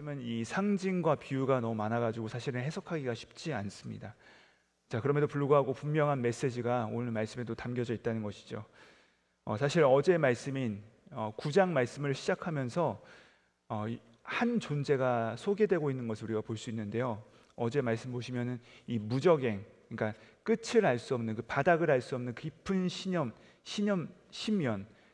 말씀은 이 상징과 비유가 너무 많아가지고 사실은 해석하기가 쉽지 않습니다. 자, 그럼에도 불구하고 분명한 메시지가 오늘 말씀에도 담겨져 있다는 것이죠. 사실 어제 말씀인 9장 말씀을 시작하면서 한 존재가 소개되고 있는 것을 우리가 볼 수 있는데요. 어제 말씀 보시면은 이 무적행, 그러니까 끝을 알 수 없는, 그 바닥을 알 수 없는 깊은 심연,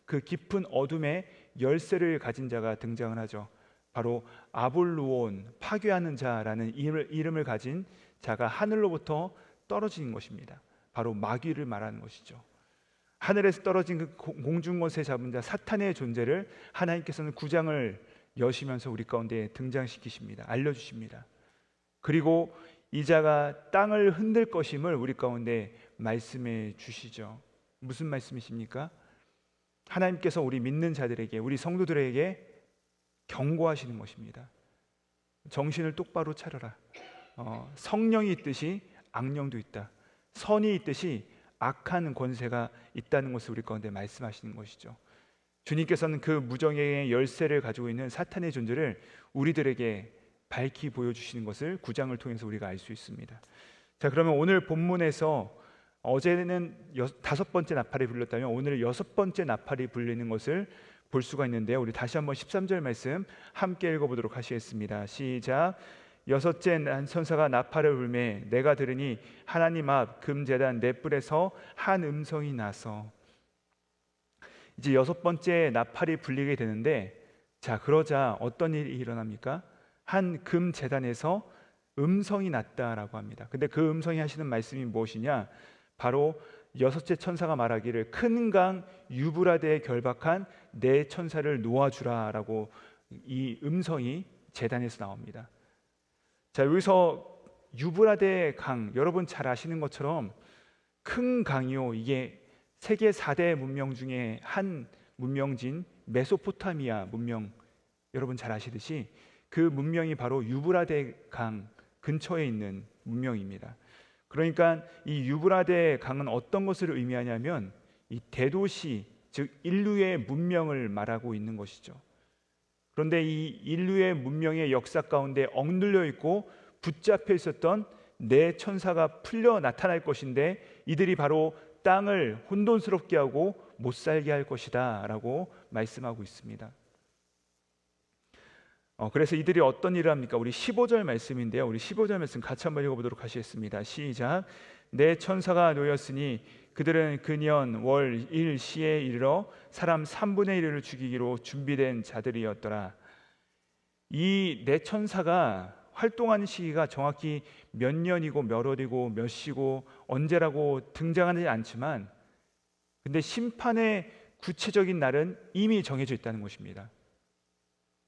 그 깊은 어둠의 열쇠를 가진 자가 등장을 하죠. 바로 아볼루온, 파괴하는 자라는 이름을 가진 자가 하늘로부터 떨어지는 것입니다. 바로 마귀를 말하는 것이죠. 하늘에서 떨어진 그 공중것에 잡은 자 사탄의 존재를 하나님께서는 9장을 여시면서 우리 가운데 등장시키십니다. 알려주십니다. 그리고 이 자가 땅을 흔들 것임을 우리 가운데 말씀해 주시죠. 무슨 말씀이십니까? 하나님께서 우리 믿는 자들에게, 우리 성도들에게 경고하시는 것입니다. 정신을 똑바로 차려라. 성령이 있듯이 악령도 있다. 선이 있듯이 악한 권세가 있다는 것을 우리 가운데 말씀하시는 것이죠. 주님께서는 그 무정의 열쇠를 가지고 있는 사탄의 존재를 우리들에게 밝히 보여주시는 것을 9장을 통해서 우리가 알 수 있습니다. 자, 그러면 오늘 본문에서 어제는 5번째 나팔이 불렸다면 오늘 6번째 나팔이 불리는 것을 볼 수가 있는데요. 우리 다시 한번 13절 말씀 함께 읽어보도록 하시겠습니다. 시작. 여섯째 천사가 나팔을 불매 내가 들으니 하나님 앞 금제단 넷불에서 한 음성이 나서. 이제 6번째 나팔이 불리게 되는데, 자, 그러자 어떤 일이 일어납니까? 한 금제단에서 음성이 났다라고 합니다. 근데 그 음성이 하시는 말씀이 무엇이냐? 바로 여섯째 천사가 말하기를 큰 강 유브라데에 결박한 네 천사를 놓아주라라고 이 음성이 제단에서 나옵니다. 자, 여기서 유브라데 강, 여러분 잘 아시는 것처럼 큰 강이요, 이게 세계 4대 문명 중에 한 문명진 메소포타미아 문명, 여러분 잘 아시듯이 그 문명이 바로 유브라데 강 근처에 있는 문명입니다. 그러니까 이 유브라데 강은 어떤 것을 의미하냐면 이 대도시, 즉 인류의 문명을 말하고 있는 것이죠. 그런데 이 인류의 문명의 역사 가운데 억눌려 있고 붙잡혀 있었던 네 천사가 풀려 나타날 것인데 이들이 바로 땅을 혼돈스럽게 하고 못 살게 할 것이다 라고 말씀하고 있습니다. 그래서 이들이 어떤 일을 합니까? 우리 15절 말씀인데요. 우리 15절 말씀 같이 한번 읽어보도록 하시겠습니다. 시작. 네 천사가 놓였으니 그들은 근년 월 일 시에 이르러 사람 3분의 1을 죽이기로 준비된 자들이었더라. 이 네 천사가 활동하는 시기가 정확히 몇 년이고 몇 월이고 몇 시고 언제라고 등장하지 않지만, 근데 심판의 구체적인 날은 이미 정해져 있다는 것입니다.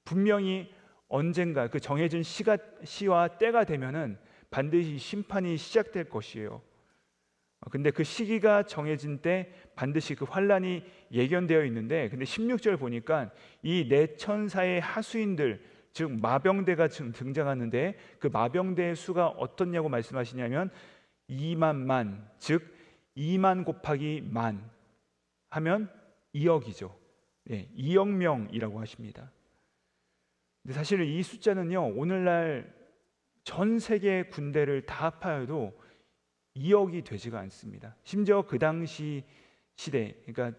분명히 언젠가 그 정해진 시와 때가 되면은 반드시 심판이 시작될 것이에요. 근데 그 시기가 정해진 때 반드시 그 환란이 예견되어 있는데, 근데 16절 보니까 이 네 천사의 하수인들, 즉 마병대가 지금 등장하는데 그 마병대의 수가 어떻냐고 말씀하시냐면 2만, 즉 2만 곱하기 만 하면 2억이죠. 2억 명이라고 하십니다. 근데 사실 이 숫자는요, 오늘날 전 세계 군대를 다 합하여도 2억이 되지가 않습니다. 심지어 그 당시 시대, 그러니까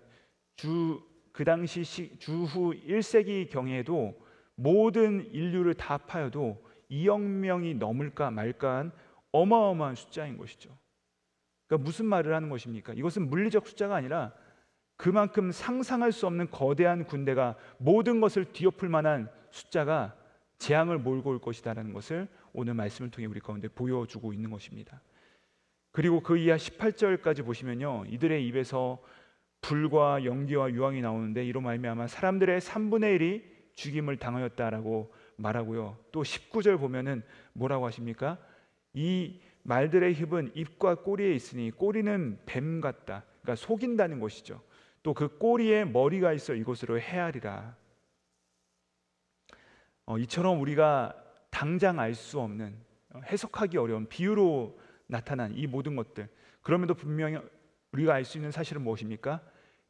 그 당시 주후 1세기 경에도 모든 인류를 다 합하여도 2억 명이 넘을까 말까한 어마어마한 숫자인 것이죠. 그러니까 무슨 말을 하는 것입니까? 이것은 물리적 숫자가 아니라 그만큼 상상할 수 없는 거대한 군대가 모든 것을 뒤엎을 만한 숫자가 재앙을 몰고 올 것이다라는 것을 오늘 말씀을 통해 우리 가운데 보여주고 있는 것입니다. 그리고 그 이하 18절까지 보시면요, 이들의 입에서 불과 연기와 유황이 나오는데 이로 말미암아 사람들의 3분의 1이 죽임을 당하였다라고 말하고요. 또 19절 보면은 뭐라고 하십니까? 이 말들의 힙은 입과 꼬리에 있으니 꼬리는 뱀 같다. 그러니까 속인다는 것이죠. 또 그 꼬리에 머리가 있어 이곳으로 헤아리라. 이처럼 우리가 당장 알 수 없는, 해석하기 어려운 비유로 나타난 이 모든 것들, 그럼에도 분명히 우리가 알 수 있는 사실은 무엇입니까?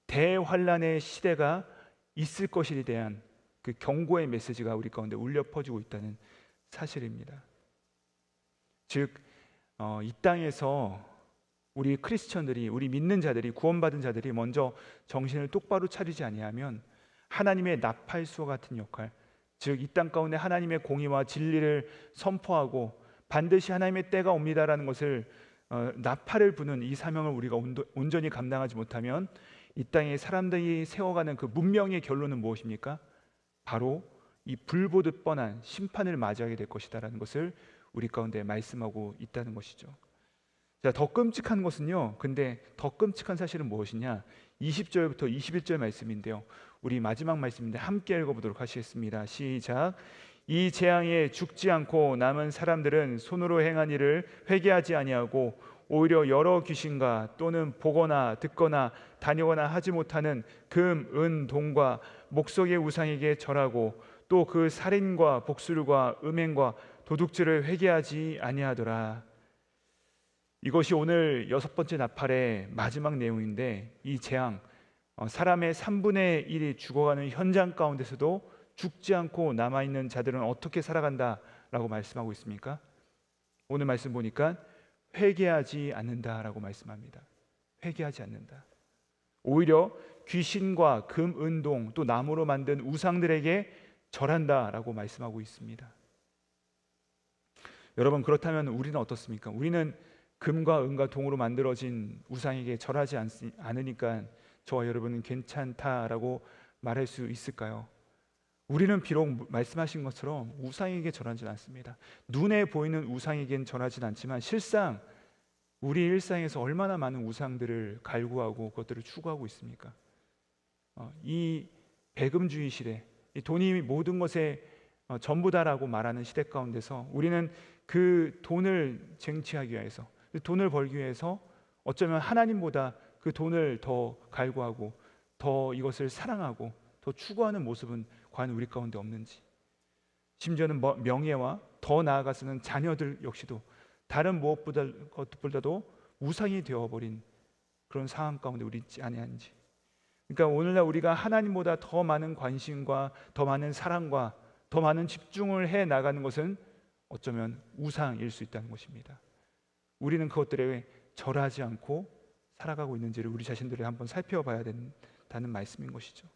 대환란의 시대가 있을 것에 대한 그 경고의 메시지가 우리 가운데 울려 퍼지고 있다는 사실입니다. 즉, 이 땅에서 우리 크리스천들이, 우리 믿는 자들이, 구원받은 자들이 먼저 정신을 똑바로 차리지 아니하면 하나님의 나팔수와 같은 역할, 즉 이 땅 가운데 하나님의 공의와 진리를 선포하고 반드시 하나님의 때가 옵니다라는 것을 나팔을 부는 이 사명을 우리가 온전히 감당하지 못하면 이 땅에 사람들이 세워가는 그 문명의 결론은 무엇입니까? 바로 이 불보듯 뻔한 심판을 맞이하게 될 것이다라는 것을 우리 가운데 말씀하고 있다는 것이죠. 자, 더 끔찍한 것은요. 근데 더 끔찍한 사실은 무엇이냐? 20절부터 21절 말씀인데요. 우리 마지막 말씀인데 함께 읽어보도록 하시겠습니다. 시작. 이 재앙에 죽지 않고 남은 사람들은 손으로 행한 일을 회개하지 아니하고 오히려 여러 귀신과 또는 보거나 듣거나 다니거나 하지 못하는 금, 은, 동과 목석의 우상에게 절하고 또 그 살인과 복술과 음행과 도둑질을 회개하지 아니하더라. 이것이 오늘 6번째 나팔의 마지막 내용인데, 이 재앙, 사람의 3분의 1이 죽어가는 현장 가운데서도 죽지 않고 남아있는 자들은 어떻게 살아간다라고 말씀하고 있습니까? 오늘 말씀 보니까 회개하지 않는다라고 말씀합니다. 회개하지 않는다. 오히려 귀신과 금, 은, 동, 또 나무로 만든 우상들에게 절한다라고 말씀하고 있습니다. 여러분, 그렇다면 우리는 어떻습니까? 우리는 금과 은과 동으로 만들어진 우상에게 절하지 않으니까 저와 여러분은 괜찮다라고 말할 수 있을까요? 우리는 비록 말씀하신 것처럼 우상에게 절하지 않습니다. 눈에 보이는 우상에겐 절하진 않지만 실상 우리 일상에서 얼마나 많은 우상들을 갈구하고 그것들을 추구하고 있습니까? 이 배금주의 시대, 이 돈이 모든 것의 전부다라고 말하는 시대 가운데서 우리는 그 돈을 쟁취하기 위해서, 돈을 벌기 위해서 어쩌면 하나님보다 그 돈을 더 갈구하고 더 이것을 사랑하고 더 추구하는 모습은 과연 우리 가운데 없는지, 심지어는 명예와 더 나아가서는 자녀들 역시도 다른 것보다도 우상이 되어버린 그런 상황 가운데 우리 있지 아니한지. 그러니까 오늘날 우리가 하나님보다 더 많은 관심과 더 많은 사랑과 더 많은 집중을 해 나가는 것은 어쩌면 우상일 수 있다는 것입니다. 우리는 그것들에 절하지 않고 살아가고 있는지를 우리 자신들을 한번 살펴봐야 된다는 말씀인 것이죠.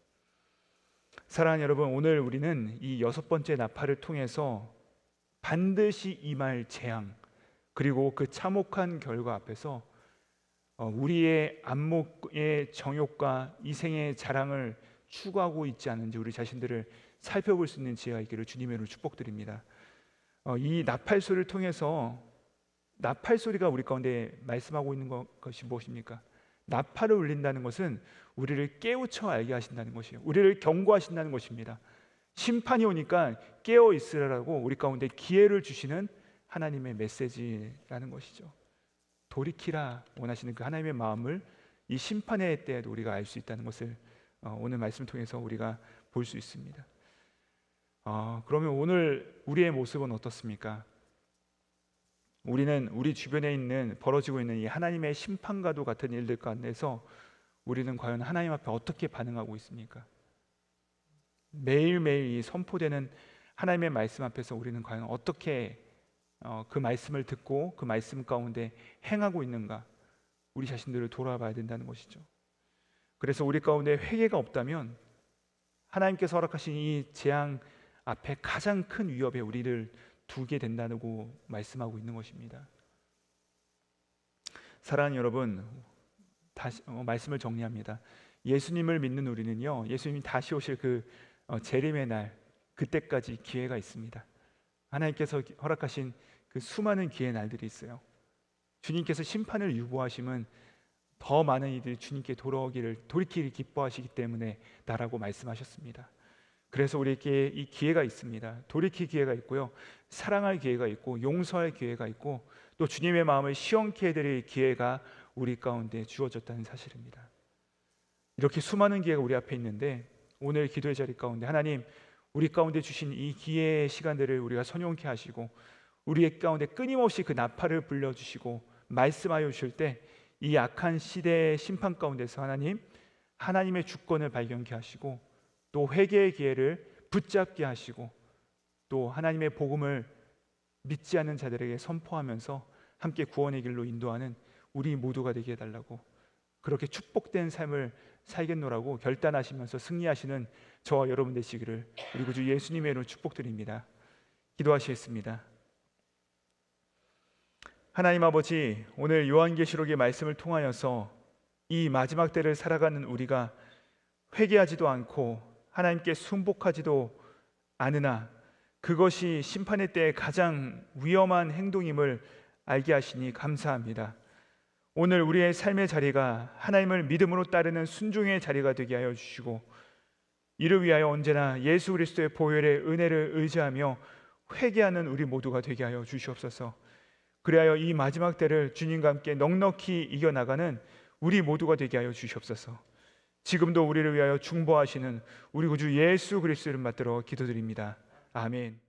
사랑하는 여러분, 오늘 우리는 이 6번째 나팔을 통해서 반드시 임할 재앙, 그리고 그 참혹한 결과 앞에서 우리의 안목의 정욕과 이생의 자랑을 추구하고 있지 않은지 우리 자신들을 살펴볼 수 있는 지혜가 있기를 주님의 이름으로 축복드립니다. 이 나팔 소리를 통해서, 나팔 소리가 우리 가운데 말씀하고 있는 것이 무엇입니까? 나팔을 울린다는 것은 우리를 깨우쳐 알게 하신다는 것이에요. 우리를 경고하신다는 것입니다. 심판이 오니까 깨어 있으라고 우리 가운데 기회를 주시는 하나님의 메시지라는 것이죠. 돌이키라 원하시는 그 하나님의 마음을 이 심판의 때에도 우리가 알 수 있다는 것을 오늘 말씀을 통해서 우리가 볼 수 있습니다. 그러면 오늘 우리의 모습은 어떻습니까? 우리는 우리 주변에 있는 벌어지고 있는 이 하나님의 심판과도 같은 일들 가운데서 우리는 과연 하나님 앞에 어떻게 반응하고 있습니까? 매일매일 이 선포되는 하나님의 말씀 앞에서 우리는 과연 어떻게 그 말씀을 듣고 그 말씀 가운데 행하고 있는가, 우리 자신들을 돌아봐야 된다는 것이죠. 그래서 우리 가운데 회개가 없다면 하나님께서 허락하신 이 재앙 앞에 가장 큰 위협에 우리를 두게 된다고 말씀하고 있는 것입니다. 사랑하는 여러분, 다시 말씀을 정리합니다. 예수님을 믿는 우리는요, 예수님이 다시 오실 그 재림의 날, 그때까지 기회가 있습니다. 하나님께서 허락하신 그 수많은 기회의 날들이 있어요. 주님께서 심판을 유보하심은 더 많은 이들이 주님께 돌이키기를 기뻐하시기 때문에 나라고 말씀하셨습니다. 그래서 우리에게 이 기회가 있습니다. 돌이킬 기회가 있고요, 사랑할 기회가 있고, 용서할 기회가 있고, 또 주님의 마음을 시원케 해드릴 기회가 우리 가운데 주어졌다는 사실입니다. 이렇게 수많은 기회가 우리 앞에 있는데 오늘 기도의 자리 가운데 하나님, 우리 가운데 주신 이 기회의 시간들을 우리가 선용케 하시고 우리의 가운데 끊임없이 그 나팔을 불려주시고 말씀하여 주실 때 이 악한 시대의 심판 가운데서 하나님의 주권을 발견케 하시고 또 회개의 기회를 붙잡게 하시고 또 하나님의 복음을 믿지 않는 자들에게 선포하면서 함께 구원의 길로 인도하는 우리 모두가 되게 해달라고, 그렇게 축복된 삶을 살겠노라고 결단하시면서 승리하시는 저와 여러분 되시기를 우리 구주 예수님의 이름으로 축복드립니다. 기도하시겠습니다. 하나님 아버지, 오늘 요한계시록의 말씀을 통하여서 이 마지막 때를 살아가는 우리가 회개하지도 않고 하나님께 순복하지도 않으나 그것이 심판의 때에 가장 위험한 행동임을 알게 하시니 감사합니다. 오늘 우리의 삶의 자리가 하나님을 믿음으로 따르는 순종의 자리가 되게 하여 주시고, 이를 위하여 언제나 예수 그리스도의 보혈의 은혜를 의지하며 회개하는 우리 모두가 되게 하여 주시옵소서. 그리하여 이 마지막 때를 주님과 함께 넉넉히 이겨나가는 우리 모두가 되게 하여 주시옵소서. 지금도 우리를 위하여 중보하시는 우리 구주 예수 그리스도를 받들어 기도드립니다. 아멘.